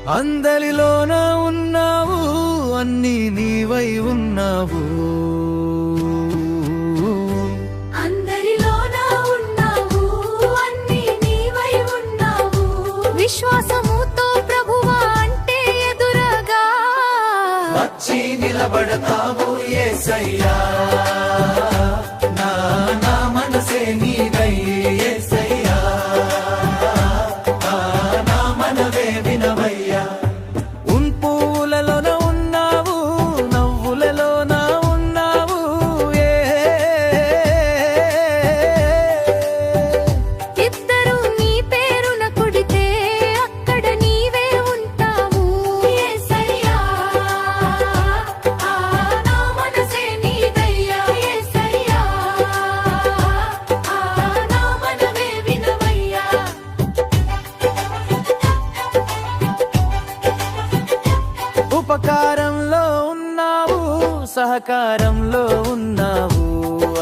అందరిలోన ఉన్నావు, అన్నీ నీవై ఉన్నావు. అందరిలోన ఉన్నావు, అన్నీ నీవై ఉన్నావు. విశ్వాసముతో ప్రభువా అంటే ఎదురగా వచ్చి నిలబడతావు యేసయ్యా. నా మనసే నీదై యేసయ్యా, నా మనవే వినవయ్యా. ఉన్పులలోన ఉన్నావు, నవ్వులలోన ఉన్నావు. ఇద్దరు నీ పేరున కొడితే అక్కడ నీవే ఉంటావు. యేసయ్యా, నా మనసే నీదయ్యా. యేసయ్యా, నా మనవే వినవయ్యా. ఉపకారంలో ఉన్నావు, సహకారంలో ఉన్నావు.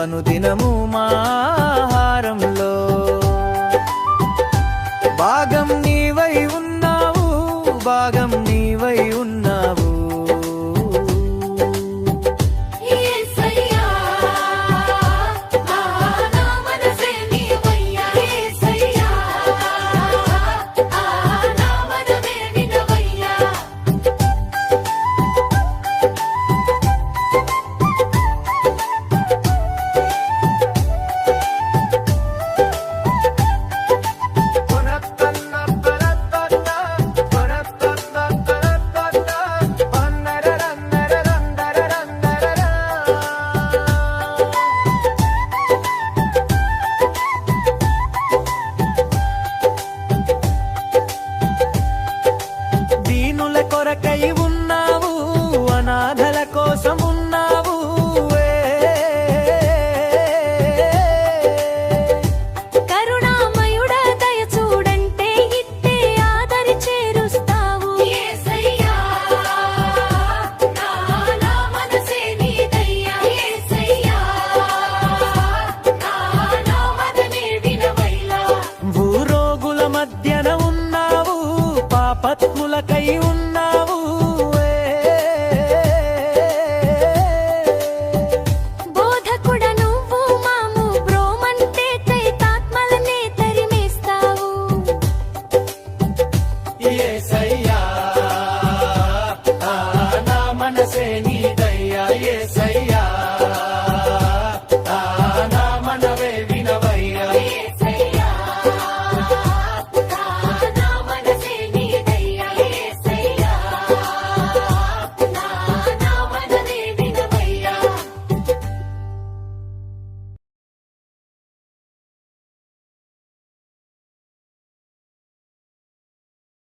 అనుదినము మా ఆహారంలో భాగం నీవై ఉన్నావు, భాగం నీవై ఉన్నావు. యేసయ్యా, నా మనసే నీవయ్యా. యేసయ్యా, నా మనవే వినవయ్యా. దీనుల కొరకై ఉన్నావు, అనాథల కోసం ఉన్నావు. కరుణామయుడా దయ చూడంటే ఇట్టే ఆదరి చేరుస్తావు. యేసయ్యా, నా మనసే నీదయ్యా. యేసయ్యా, నా మనవే వినవయ్యా. భూరోగుల మధ్యన ఉన్నావు, పాపత్ములకై